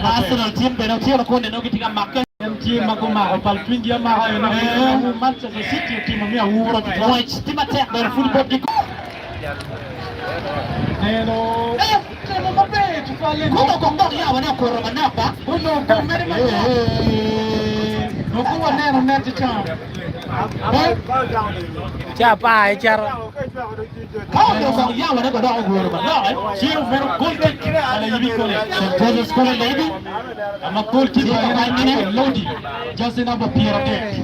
Arsenal team pero quiero con no kitika marca team maguma pal twingi ama no Manchester City team mia uro team attack del football di Nero Mbappé tu fai come con ya wana ko romanapa uno con meri no ko wana no net cham cha pai cha How do you want to go down with it? No, she is very good. And you be calling. Joseph Scholar lady. I'm a goalkeeper and I'm Lodi. Just enough of Pierre Deck.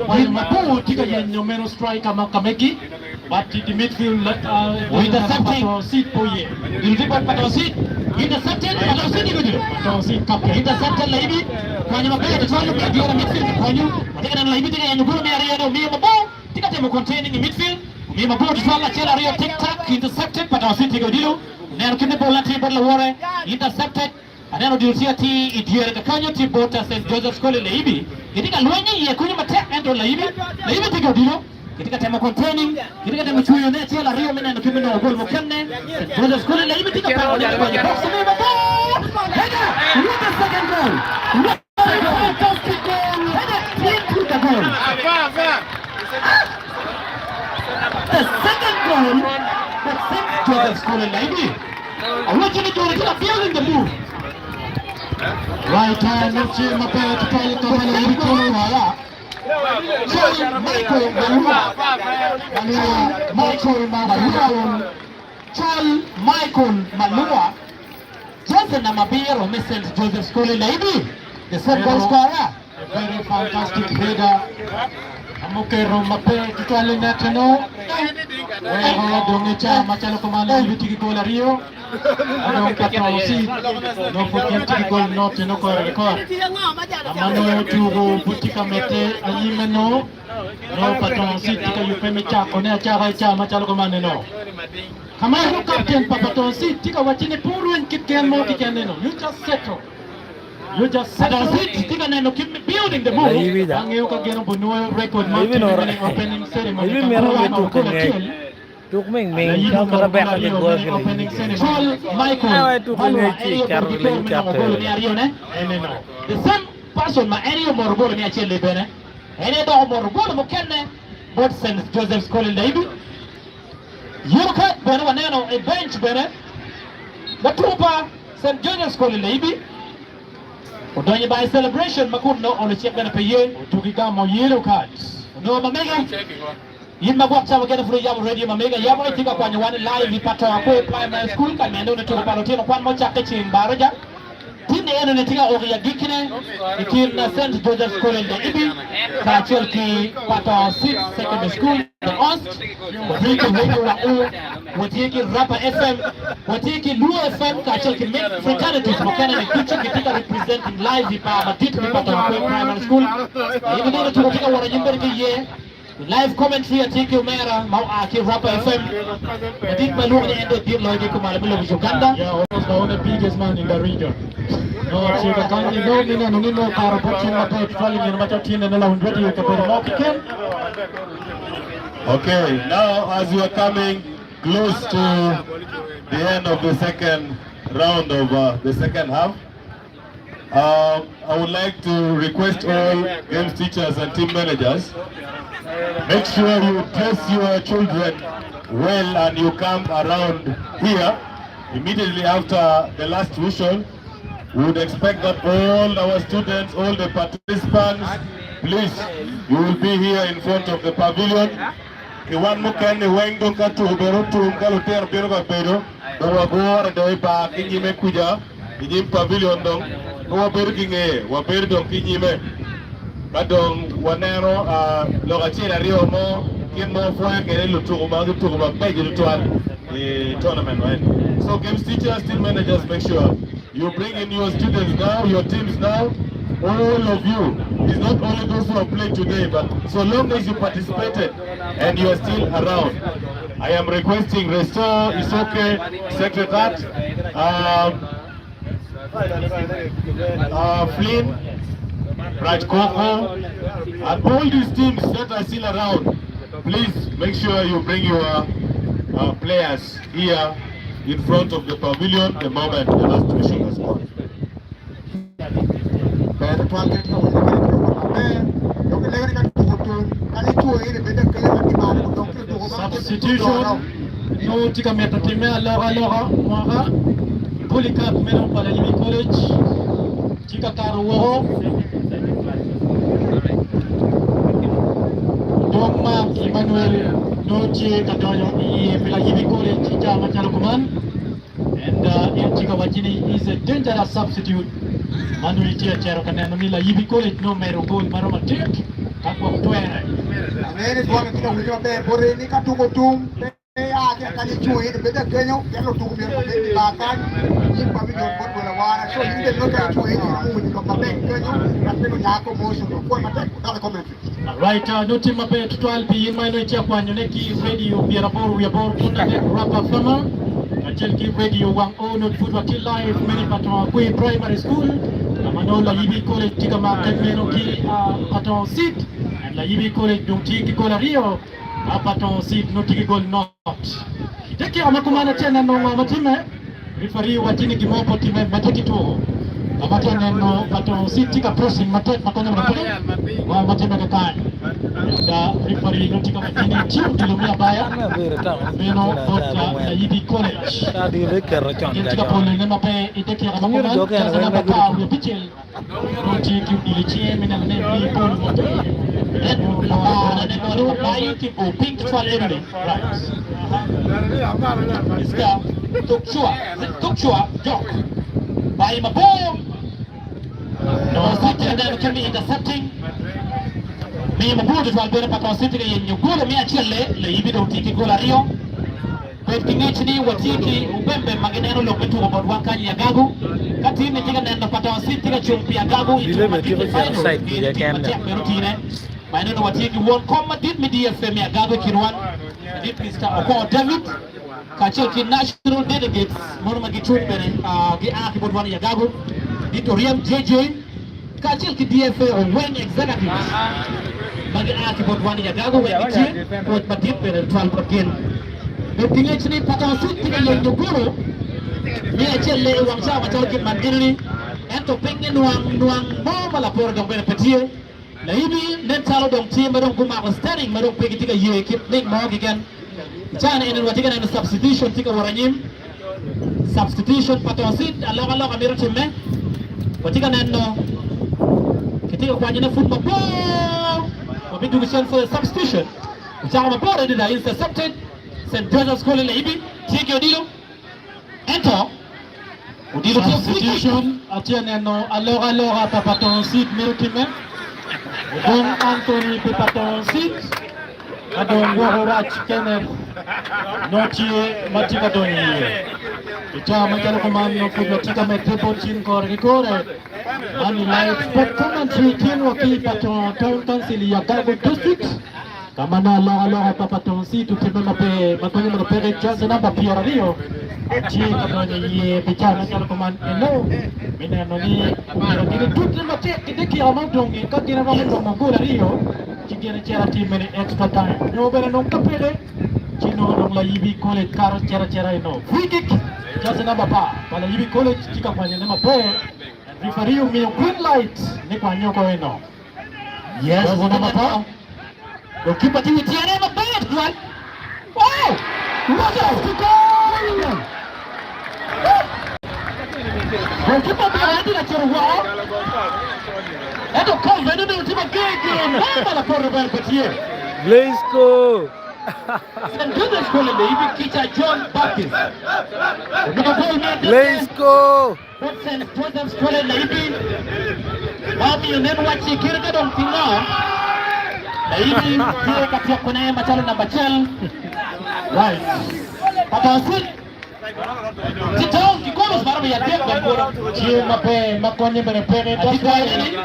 While my poor ticket and your middle striker Makameki, but the midfield intercepting seat for you. You did what Pato seat? Intercepted, Pato seat, Pato seat, intercepted lady. When you are better, try to get your midfield for you. Take an lady and you go to me a ball. Take a table containing the midfield. We have brought Fala Chela Rio Tic Tac intercepted, but our city go deal. Then can the ball at Battle intercepted. And then you see a tea, it here at the Kanya Tea Boat as Joseph Scholar Lady. You think a Luani, you couldn't attack and Lady. Lady take a deal. You think a time containing, you think a time to your net, Chela Rio and the criminal Gold Mokane. Joseph Scholar Lady take a power. What a second goal! What a fantastic goal! The goal! The second goal that sent Joseph Scholar Lady. I want you to do it. You're feeling the move. Right hand, let's see my pair to tell you to tell you to Michael Malua. Johnson Namabiro missed Joseph Scholar Lady. The third goal scorer. A very fantastic header. Amukero mape tutwali neteno. Wewe dongecha machalo komala yutiki gola Rio. Ano katausi. No forget goal not no ko record. Amano tugo butika mete ayimeno. No patonsi tika yupeme cha kone acha cha machalo komane no. Kama yo captain papatonsi tika wachine puru en kitken mo kikeneno. You just settle. You just said keep building the move. Ang ka gano bunuo record mo opening ceremony. 𝕃𝕚𝕚𝕚𝕓𝕚 opening ceremony. Michael. The same person ma area morgolo mi achele bene. Ene do morgolo mo kenne but St. Joseph's College Lady. You cut bene waneno a bench bene. The trooper St. Joseph's College Lady. Udonye by celebration makuno on the check gonna pay you to become more yellow cards. No mamega. Yin magwak cha wagena furu yabu radio mamega yabu itika kwa nyawani live ipata wakwe primary school kan mendo na tuko palotino kwa mocha kechi mbaraja. Tine eno netika oria gikine ikir na St. Joseph's College the ibi ka chelki pata 6 secondary school the Ost watiki radio wa u watiki Rapper FM watiki Luo FM ka chelki make fraternities makana ni kicho kitika representing live ipa matiti ipata wakwe primary school ibi neno tuko tika warajimberi kiye live commentary at 𝕃𝕚𝕚𝕝 mau akhir Rapper FM. Jadi perlu ni endo deal lagi ke mana belum Uganda. Yeah, almost the only biggest man in the region. No, chica kan no ni no ni no karo boxing apa falling in macam team na lawan ready ke perlu kiken. Okay, now as we are coming close to the end of the second round of the second half, I would like to request all games teachers and team managers, make sure you dress your children well and you come around here immediately after the last whistle. We would expect that all our students, all the participants, please, you will be here in front of the pavilion. Iwan mukani wengo katu uberutu mkaluter biroga bedo, dawa buara dawa pa kinyime kuja, kinyim pavilion dong, dawa beru kinge, wa beru dong kinyime. Badong wanero logachira rio mo kimo fwa kere lutuma peji lutuan tournament right. So games teachers, team managers, make sure you bring in your students now, your teams now, all of you. It's not only those who have played today, but so long as you participated and you are still around. I am requesting Restore, Isoke, Secretariat, Flynn, Right Coco, and all these teams that are still around. please make sure you bring your players here in front of the pavilion the moment the last whistle has gone. Substitution. No tika meta time alora mwara. Polycarp meno para Aliba College. Tika karuo. Doma Emmanuel Noche Katoyo Aliba College Jama Chalokuman. And Tika Wajini is a dangerous substitute. Manuel Tia Chero Kanano Mila Aliba College no mero goal maroma tek. Akwa Twere. Amene tuwa katika wiki mbe bore ni katuko tum ake akali chuo beda kenyo yalo tu mbele kwa bakan yimba video bodo la wara so yinde nota chuo mu ni kwa mbe kenyo na peno yako motion kwa mate kwa commentary. Right, noti mabe tutwal bi maino itia kwa nyoneki radio biara boru ya boru kuna rapa fama achel ki radio wang o not food wa live many patron kwa primary school amanola Aliba College tika makemeno ki patron sit and la Aliba College donc tiki gola rio patron sit no tiki gol not teki amakumana tena no matime rifari watini kimopo time mateki to amata neno patron sit tika pressing matet makonya mnapote wa matime kakani da rifari no tika matini team dilumia baya meno bota la Aliba College tadi leker chon tika pole neno pe iteki amakumana tena bata ya pichel no tiki dilichie mena nebi pole mote pink right. Iska tukchua jok by Maboyo. No something that can be intercepting. Me Maboyo is well patron sitting in you go to me achele le ibido tiki gola rio. But kingechini watiki ubembe magenero loketu about wakani ya gagu. Kati ni tika nenda patron sitting chumpi ya gagu into the final. I don't know what he won. Come did me DFM ya Gago Kirwan. Did Mr. Oko David. Kachelki national delegates. Monoma Gichun Bene. Giaki Bodwan ya Gago. Did Oriam JJ. Kachelki DFA or when executives. Giaki Bodwan ya Gago. When Gichun. But Madid Bene 12 again. The thing actually Patan City and Yogoro. Me actually Wangsa Machalki Mandiri. And to Penguin Nuang Mama Porga Bene Petir. La hivi netalo dong team madong kuma standing madong pegi tika ye keep ning mo again chana enen watika na substitution tika waranyim substitution patosit aloga kamera timme watika neno kitika kwa nyina football ball wabidu mission for substitution chama mabora dida intercepted St. Joseph's School la hivi tiki odilo enter odilo substitution atia neno aloga patosit mero timme Don Anthony Pipaton 6 Adon Warach Kenneth Notie Matika Doni Ita Matalo Komano Kubotika Metripo Chin Korikore Mani Live Sport Commentary Tin Waki Paton Town Council Yagago District Kamana Loa Papaton 6 to Timena Pe Makonyo Mopere Jazz Namba Pia Rio Chi Kadoni Ye Pichana Kalokoman Eno Mina Noni Umira Tutti Mate Kideki Amadongi Katina Magola Rio Chigiana Chera team in extra time No better non capere Chino non la Aliba College Caro Chera no free kick Jazz Namba Pa Pala Aliba College Chika Panya Nama Pe Referee me green light Nikwa Nyoko Eno Yes Namba Pa The keeper team with Tiana bad right Wow What else to go Goalkeeper behind it at your wall. And the call when you team again, la corre bel petier. Let's go. And do this goal in the even Kita John Baptist. Let's go. What's in Joseph's School in the even? Mommy, you never watch the Kirka don't think now. The even here Katia Kone Machalo number 12. Right. Papa Titong kikolos para mayatip dan kurang cium apa makonnya berpere dasar ini.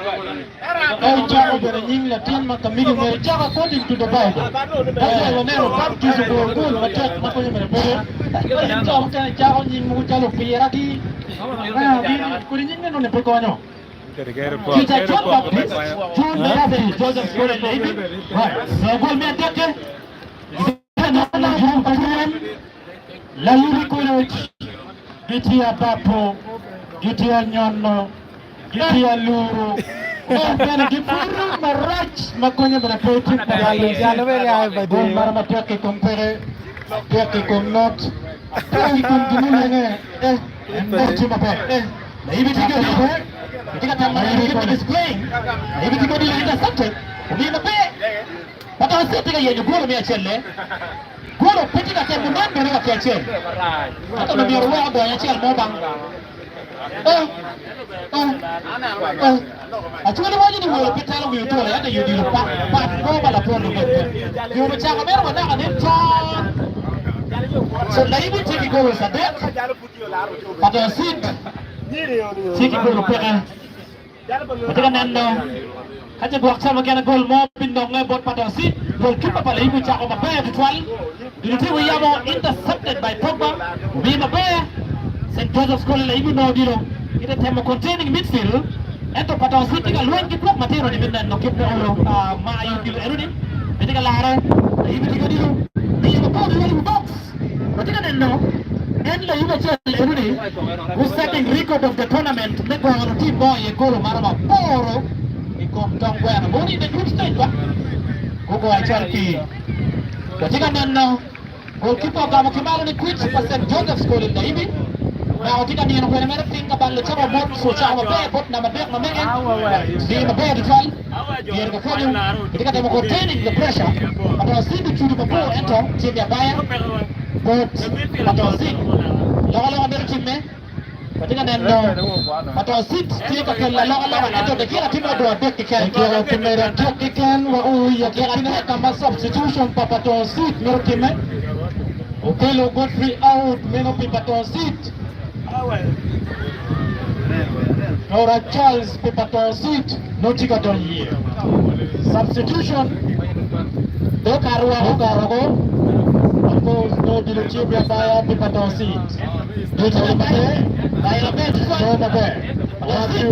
Kau jangan berenying Latin makamili mereka according to the Bible. Kalau wanero baptis bergul macam makonnya berpere. Kalau jangan kan jangan nying muncul lagi. Nah, kurinying ni nune perkono. Kita John Baptist, John Baptist, Joseph School Navy. Right. So gol menyatakan na Ugandan la yuri college gitia Bapo gitia Nyono gitia Alur bena gifuru marach makonya bena peti Jalo bele ay ba bon de. mara matake compare matake com not ataki com gimulenge chuma pe na hivi tiga pe tiga tama hivi displaying hivi tiga ni intercepted ubina pe pata tiga yenye golo mia chelle golo petika ke munambe ni kwa chelle hata na bia ruwa bo ya chelle mo bang Acholi wani ni wolo petalo wi tola yata yudi pa no bala pondo bete yo mchanga mero wana ne to so laibu tiki golo sadek pata sit tiki golo peka peka nando kaje buak sama kana gol mo pindong ngai bot pata sit gol kipa pala ibu chako mabaya tutwal diliti wi yamo intercepted by Pogba wi mabaya St. Joseph's School laibu no dilo ita tema containing midfield ento pata city ka luan ki block matero ni bindan no kipne olo ma ayu kilo erudi betika lara ibi tiga dilo ni ko ko dilo box betika nenno en la yuba chel erudi who's setting record of the tournament ne ko on team boy e golo marama poro e kom tongwa na boni the group stage wa ko ay charki betika nenno goalkeeper ga mo kimalo ni quit pa St. Joseph's School in Daibi now tika ni no kwena mera tinga balle chama bot so chama be bot na mabek na mege di mabe di twal di erga kodu tika temo containing the pressure but I see the chudu bapo ento tiga baya bot but I see loga mera timme tika nendo but I see tika kella loga ento de kila timo do dek tika kila timera tactical wa uya kila kama substitution papa to sit mera timme Okelo Godfrey out meno pipa to sit Nora Charles Pipaton seat, no ticket on here. Substitution. Dokarwa Ogarogo. Of course, no Dilutibia by Pipaton seat. Do to the by a bed, no Mabe. Love you.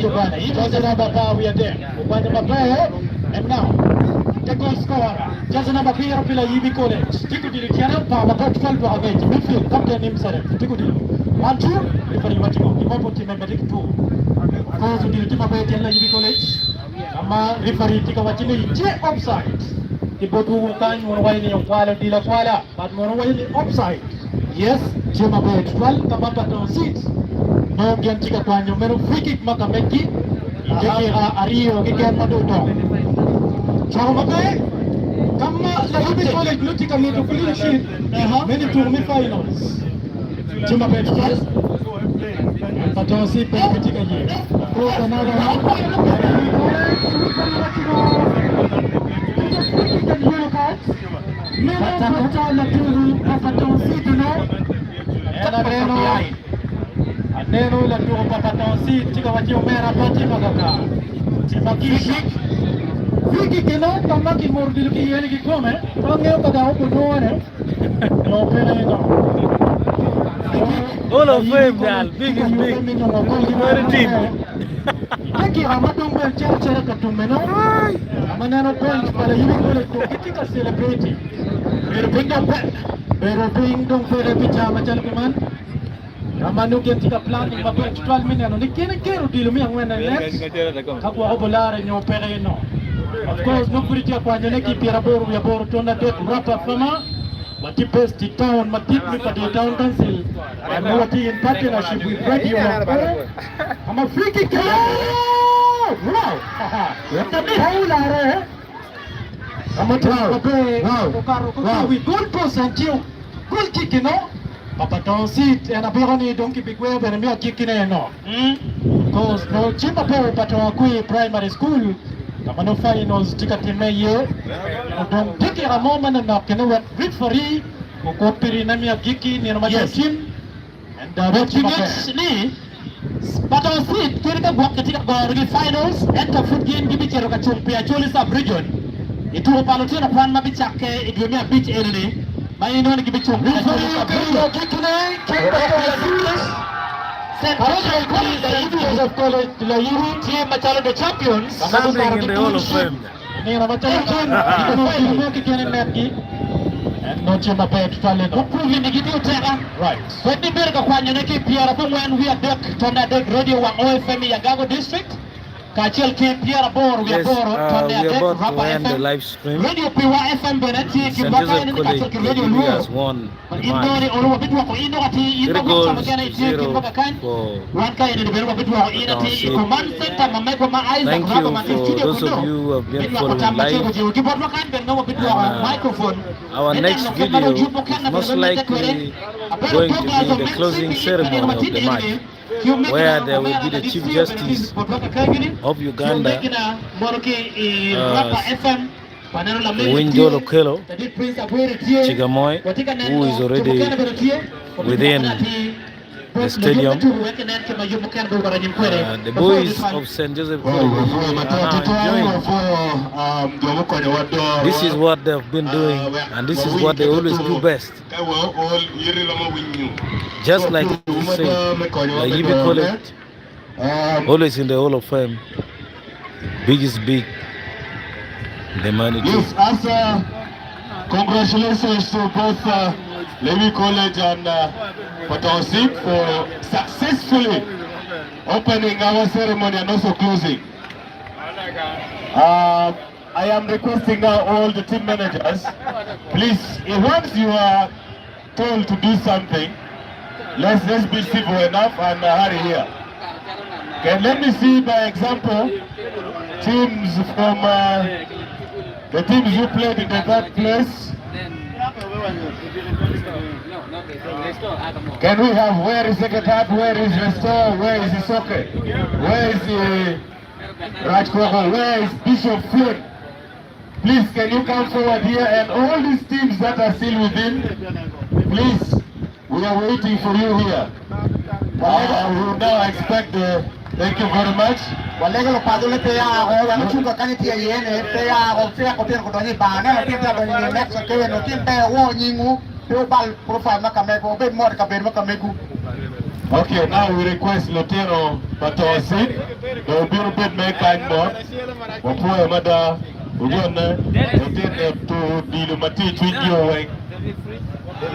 Uganda. He was another power we are there. Uganda Mabe, and now. The goal scorer. Just another player of Aliba College. Tiku Dilikiana, Pama Portugal to Avenge. Midfield, captain himself. Tiku Dil. 1-2, if you want to go. You want to member 2. Goes to the Timabe Aliba College. Ama referee Tika Wachini, J offside. The Botu Kan, Monoway, quality La Quala, but Monoway offside. Yes, Timabe 12, Kamapa on 6. No Gantika Kwan, Mero free kick Makameki. Ario, Gigan Maduto. Chope, kama Aliba College luti kama to clean sheet, many tourney finals. Chuma Petros, Patosi Petika here. Cross another Neno la turu Papatonsi, tika wachio mera pati magaka. Timakishi. Viki kena kama ki mordi ki yeni ki kome, pange kada ko doane. No pene no. All of them, man. Big is big. Very deep. Taki amadong bel chera katumeno. Amanano point pala yuni kule ko kitika celebrate. Pero bindong pere pichama chalkuman. Amanu ketika planning mabel 12 minutes ni kene kero dilumi ang wena next. Kapwa ko bolare nyo pere no. Of course, no kuritia kwa nyeneki pira boru ya boru tonda det rapa fama. Mati pesti town, mati pati town council. And working in partnership with Radio Makara. I'm a free kick. Wow! What the hell? I'm a wow! We goal post until goal kick, you know. Papa don't sit and a Baroni don't keep it well, but I'm kicking it no. Because no Chimba Pere Batwa Primary School. Kamano finals tika time ye donc tiki a moment na kene wet referee ko piri na mi giki ni na team and the ni but on sit kirika bwak tika go finals enter foot game gibi chero ka Chope Acholi sub region itu palotina na plan mabichake igumia beach area mai no ni gibi Chope Acholi sub region St. Joseph's College team machalo the champions. Something in the Hall of Fame. Ni na machalo team. Ito mo kikene net ki. noche maber tutale no kuvi nigidi utega right kwedi berga kwanya neki piara pomwen wi adek tonda dek radio wa OFM ya Gago district kachel ki piara bor wi bor tonda dek rapa FM live stream. radio piwa FM benati ki baka ni kachel ki radio lu indori olu bitwa ko indo ati indo ko magana iti ki baka kan wan kai ni berwa bitwa ko inati ko man center mamai ko ma aiza Thank you for those of you who have been following live. Microphone. Our next video is most likely going to be the closing ceremony of the match, where there will be the Chief Justice of Uganda, 𝕝𝕚𝕚𝕧𝕖, 𝕃𝕒𝕪𝕚𝕚, who is already within the stadium. The boys of St. Joseph are enjoying. This is what they've been doing, and this is what they always do best. Just like you say, always in the Hall of Fame. Big is big. The money too. Yes, congratulations to both Levi College and Batoro for successfully opening our ceremony and also closing. I am requesting now all the team managers, please, once you are told to do something, let's be civil enough and hurry here. Okay, let me see by example teams from the teams who played in the third place. Can we have, where is Secretary, where is Restore, where is Isoke, where is Rajkoko, where is Bishop Flynn? Please, can you come forward here, and all these teams that are still within, please, we are waiting for you here. We will now expect thank you very much. Walega padole te ya o ya chunga kaniti ya yene te ya o fia ko ko doni bana te ta doni next ke no tin te wo nyingu te bal profile makame ko be mod ka be makame ku. Okay, now we request Lotero Batoro they will be a bit make kind more. Wapoe mada ugone Lotero to deal mati twinjo way.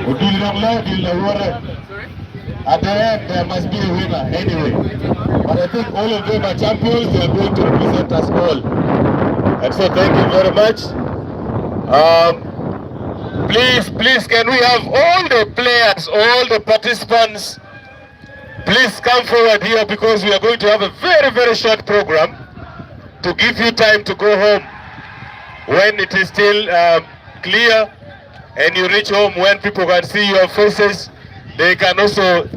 Udil lang la deal la wore. At the end, there must be a winner anyway. But I think all of them are champions. They are going to represent us all. And so thank you very much. Please, can we have all the players, all the participants, please come forward here, because we are going to have a very short program to give you time to go home when it is still clear, and you reach home when people can see your faces. They can also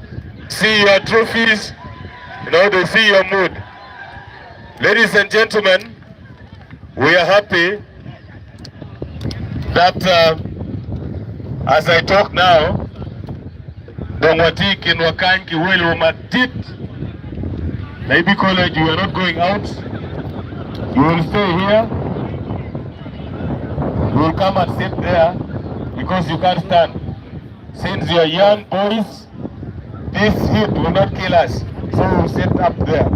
see your trophies, they see your mood. Ladies and gentlemen, we are happy that as I talk now, Dongwatik in Wakanki will Matit, Maybe College, you are not going out. You will stay here. You will come and sit there because you can't stand. Since you are young boys, this heat will not kill us. So we'll sit up there.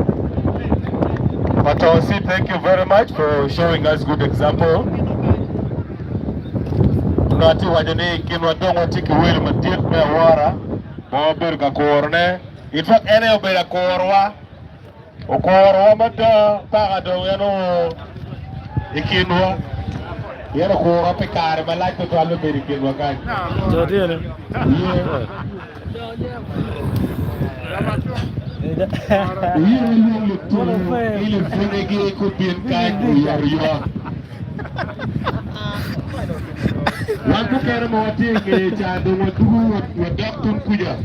But also, thank you very much for showing us good example. Nati wajani kinwadongo tiki wili matit me wara. Mwaberga korne. In fact, ene obera korwa. Okorwa mata pagadong yano ikinwa. Yano korwa pekare malaki to alo beri kinwa kani. Jadi ya. Ile funegi kupin kani yariwa. Wantu kere mawati ke chando watugu wadaktun kuja.